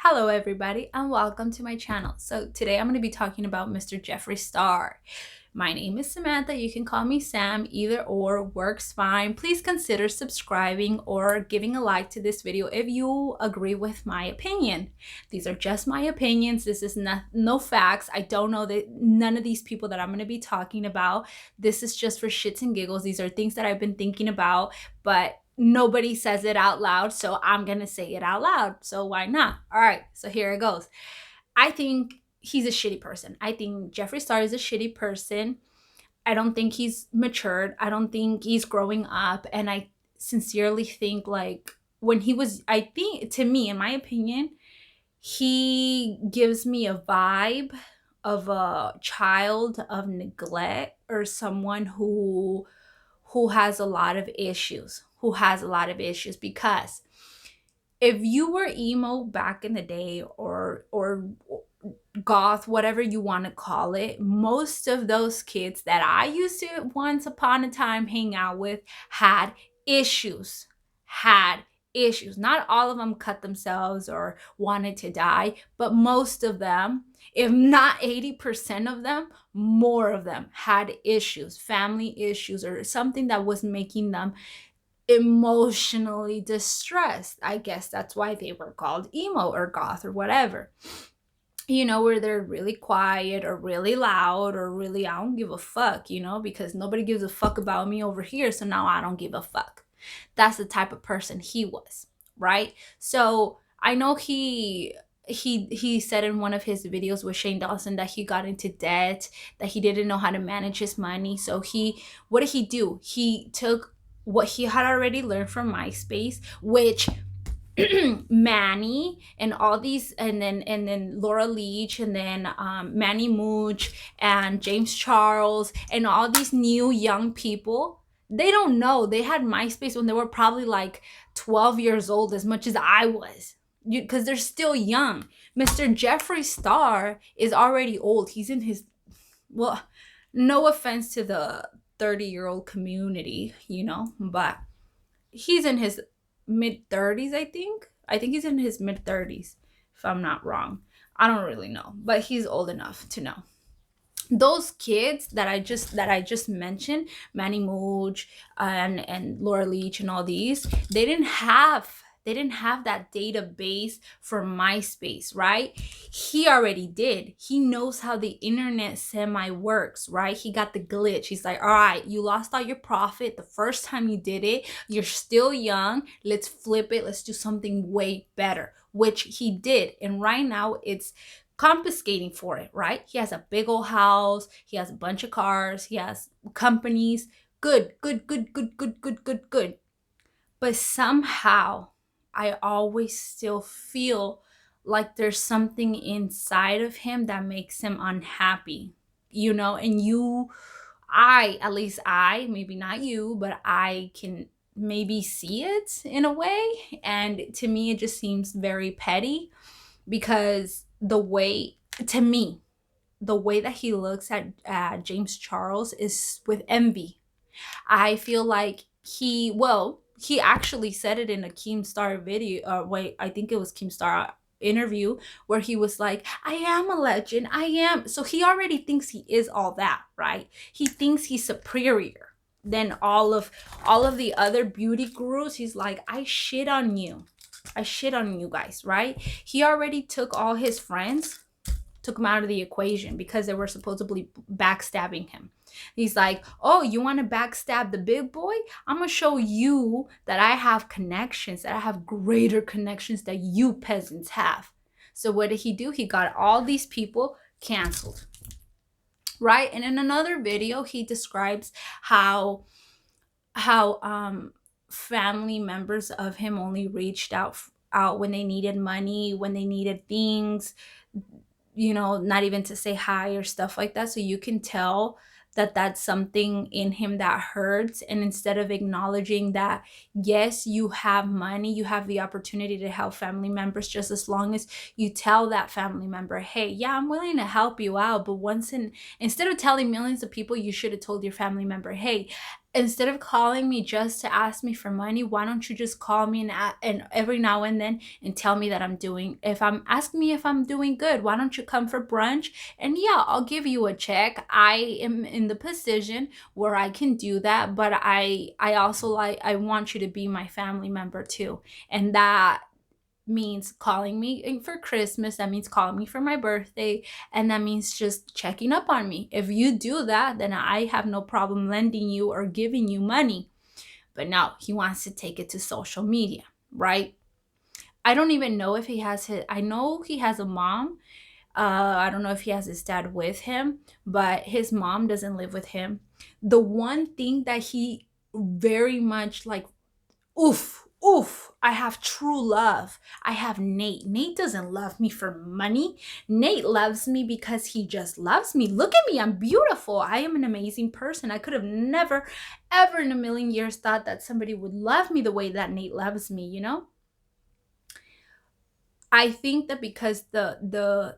Hello everybody and welcome to my channel. So today I'm going to be talking about Mr. Jeffree Star. My name is Samantha. You can call me Sam. Either or works fine. Please consider subscribing or giving a like to this video if you agree with my opinion. These are just my opinions. This is no facts. I don't know that none of these people that I'm going to be talking about. This is just for shits and giggles. These are things that I've been thinking about, but nobody says it out loud, so I'm gonna say it out loud. So why not? All right, so here it goes. I think he's a shitty person. I think Jeffree Star is a shitty person. I don't think he's matured. I don't think he's growing up. And I sincerely think, like, when he was, I think, to me, in my opinion, he gives me a vibe of a child of neglect or someone who has a lot of issues, because if you were emo back in the day, or goth, whatever you want to call it, most of those kids that I used to once upon a time hang out with had issues. Had issues. Not all of them cut themselves or wanted to die, but most of them, if not 80% of them, more of them had issues, family issues, or something that was making them emotionally distressed. I guess that's why they were called emo or goth or whatever. Where they're really quiet or really loud or really, I don't give a fuck, because nobody gives a fuck about me over here. So now I don't give a fuck. That's the type of person he was, right? So I know he said in one of his videos with Shane Dawson that he got into debt, that he didn't know how to manage his money. So what did he do? He took what he had already learned from MySpace, which Manny and all these, and then Laura Leach, and then Manny Mooch and James Charles and all these new young people, they don't know they had MySpace when they were probably like 12 years old, as much as I was, because they're still young. Mr. Jeffree Star is already old. He's in his, well, no offense to the 30-year-old community, but he's in his mid 30s, I think. I think he's in his mid 30s, if I'm not wrong. I don't really know, but he's old enough to know. Those kids that I just mentioned, Manny Mooch and Laura Leach and all these, they didn't have that database for MySpace, right? He already did. He knows how the internet semi works, right? He got the glitch. He's like, all right, you lost all your profit the first time you did it. You're still young. Let's flip it. Let's do something way better, which he did. And right now it's confiscating for it, right? He has a big old house. He has a bunch of cars. He has companies. Good, good, good, good, good, good, good, good. But somehow I always still feel like there's something inside of him that makes him unhappy, and at least I, maybe not you, but I can maybe see it in a way. And to me, it just seems very petty, because to me, the way that he looks at James Charles is with envy. I feel like he actually said it in a Keemstar video. Wait, I think it was Keemstar interview, where he was like, I am a legend. I am. So he already thinks he is all that, right? He thinks he's superior than all of the other beauty gurus. He's like, I shit on you. I shit on you guys, right? He already took all his friends, took him out of the equation because they were supposedly backstabbing him. He's like, oh, you want to backstab the big boy? I'm going to show you that I have connections, that I have greater connections that you peasants have. So what did he do? He got all these people canceled, right? And in another video, he describes how family members of him only reached out when they needed money, when they needed things, not even to say hi or stuff like that. So you can tell that that's something in him that hurts. And instead of acknowledging that, yes, you have money, you have the opportunity to help family members, just as long as you tell that family member, hey, yeah, I'm willing to help you out. But instead of telling millions of people, you should have told your family member, hey, instead of calling me just to ask me for money, why don't you just call me and every now and then and tell me that ask me if I'm doing good. Why don't you come for brunch? And yeah, I'll give you a check. I am in the position where I can do that, but I also I want you to be my family member too. And that means calling me for Christmas. That means calling me for my birthday. And that means just checking up on me. If you do that, then I have no problem lending you or giving you money. But no, he wants to take it to social media, right? I don't even know if I know he has a mom. I don't know if he has his dad with him, but his mom doesn't live with him. The one thing that he very much like, oof, I have true love. I have Nate. Nate doesn't love me for money. Nate loves me because he just loves me. Look at me. I'm beautiful. I am an amazing person. I could have never, ever in a million years thought that somebody would love me the way that Nate loves me, you know? I think that because the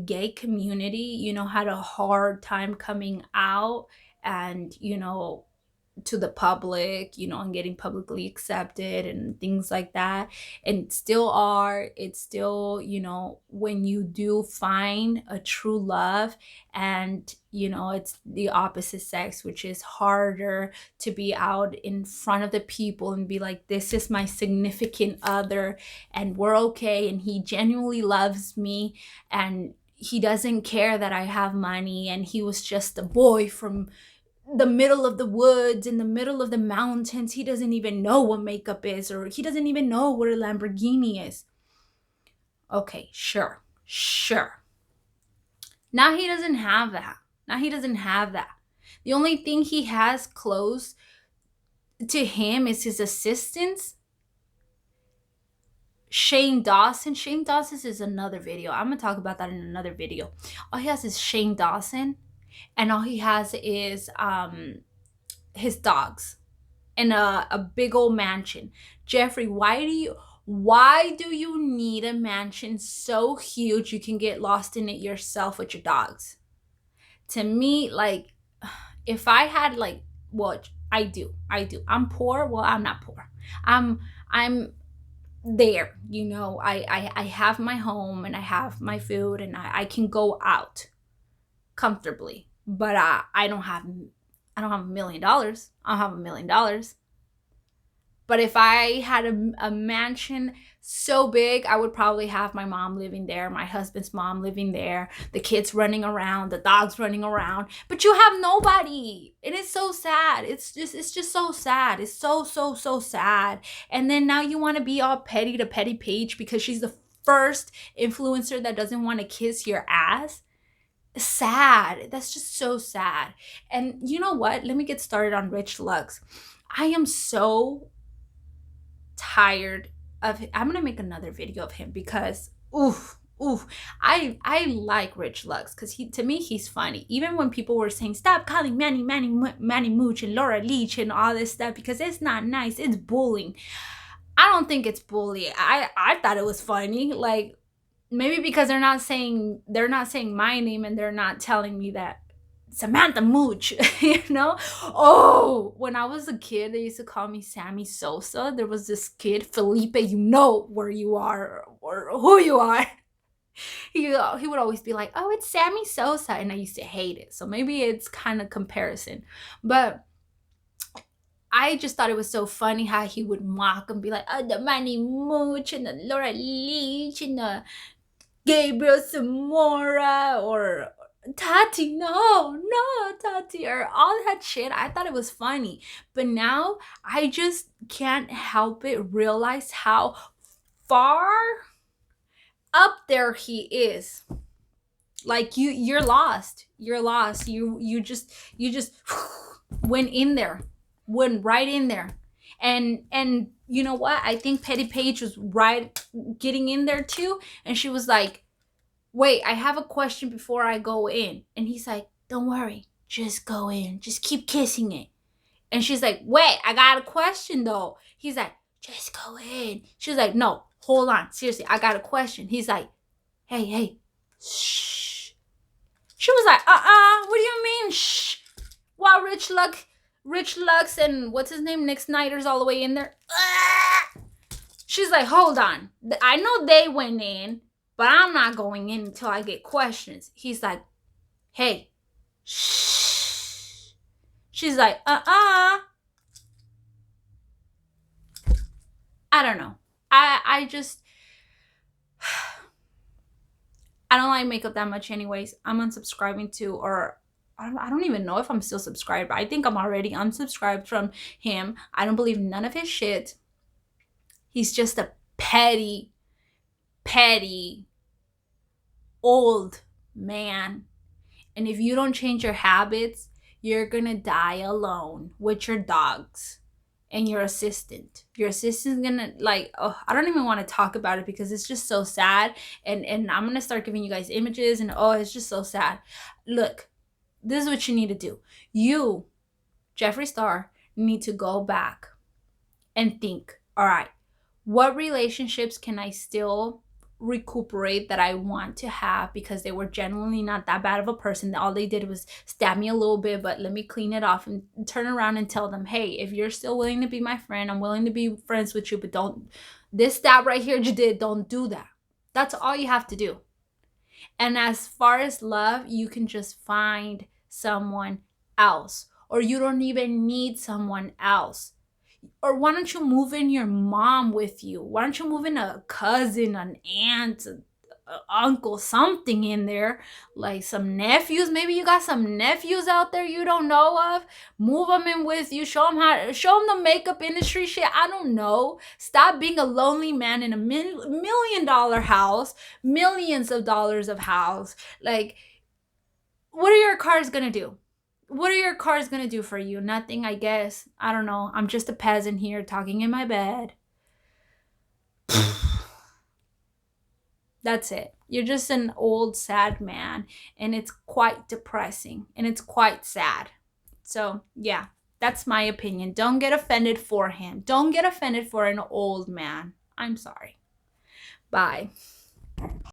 gay community, had a hard time coming out and, to the public, and getting publicly accepted and things like that. And still are, it's still, when you do find a true love and, it's the opposite sex, which is harder to be out in front of the people and be like, this is my significant other and we're okay. And he genuinely loves me and he doesn't care that I have money and he was just a boy from the middle of the woods in the middle of the mountains. He doesn't even know what makeup is, or he doesn't even know what a Lamborghini is. Okay, sure. Now he doesn't have that. The only thing he has close to him is his assistants. Shane Dawson is another video. I'm gonna talk about that in another video. All he has is Shane Dawson, and all he has is his dogs and a big old mansion. Jeffrey, why do you need a mansion so huge you can get lost in it yourself with your dogs? To me, like, if I had what I do. I'm poor. Well, I'm not poor. I'm there, I have my home and I have my food and I can go out comfortably, but I don't have $1 million. I don't have $1 million. But if I had a mansion so big, I would probably have my mom living there, my husband's mom living there, the kids running around, the dogs running around. But you have nobody. It is so sad. It's just so sad. It's so sad. And then now you want to be all petty to Petty Page because she's the first influencer that doesn't want to kiss your ass. Sad. That's just so sad. And you know what? Let me get started on Rich Lux. I am so tired of I'm gonna make another video of him because I like Rich Lux because to me he's funny. Even when people were saying stop calling Manny Mooch and Laura Leach and all this stuff because it's not nice, it's bullying. I don't think it's bullying. I thought it was funny. Like, maybe because they're not saying my name and they're not telling me that Samantha Mooch, Oh, when I was a kid, they used to call me Sammy Sosa. There was this kid, Felipe, where you are or who you are. He would always be like, oh, it's Sammy Sosa. And I used to hate it. So maybe it's kind of comparison. But I just thought it was so funny how he would mock and be like, oh, the Manny Mooch and the Laura Leach and the Gabriel Zamora or Tati, no, Tati, or all that shit. I thought it was funny. But now I just can't help it realize how far up there he is. Like you're lost. You just went right in there. And you know what? I think Petty Page was right getting in there too. And she was like, wait, I have a question before I go in. And he's like, don't worry, just go in. Just keep kissing it. And she's like, wait, I got a question though. He's like, just go in. She's like, no, hold on. Seriously, I got a question. He's like, hey, shh. She was like, what do you mean, shh? Wow, Rich Lux Rich Lux and what's his name, Nick Snyder's all the way in there. She's like, hold on. I know they went in, but I'm not going in until I get questions. He's like, hey, shh. She's like, I don't know. I just, I don't like makeup that much anyways. I'm unsubscribing to, or I don't even know if I'm still subscribed. I think I'm already unsubscribed from him. I don't believe none of his shit. He's just a petty old man. And if you don't change your habits, you're gonna die alone with your dogs and your assistant. Your assistant's gonna, like, oh, I don't even want to talk about it because it's just so sad. And I'm gonna start giving you guys images, and oh, it's just so sad. Look, this is what you need to do. You, Jeffree Star, need to go back and think, all right, what relationships can I still recuperate that I want to have because they were genuinely not that bad of a person. All they did was stab me a little bit, but let me clean it off and turn around and tell them, hey, if you're still willing to be my friend, I'm willing to be friends with you, but don't, this stab right here you did, don't do that. That's all you have to do. And as far as love, you can just find someone else, or you don't even need someone else. Or why don't you move in your mom with you? Why don't you move in a cousin, an aunt, an uncle, something in there, like some nephews? Maybe you got some nephews out there you don't know of. Move them in with you. Show them the makeup industry shit. I don't know. Stop being a lonely man in a $1 million house, millions of dollars of house. Like, what are your cars gonna do? What are your cars gonna do for you? Nothing, I guess. I don't know. I'm just a peasant here talking in my bed. That's it. You're just an old, sad man, and it's quite depressing, and it's quite sad. So, yeah, that's my opinion. Don't get offended for him. Don't get offended for an old man. I'm sorry. Bye.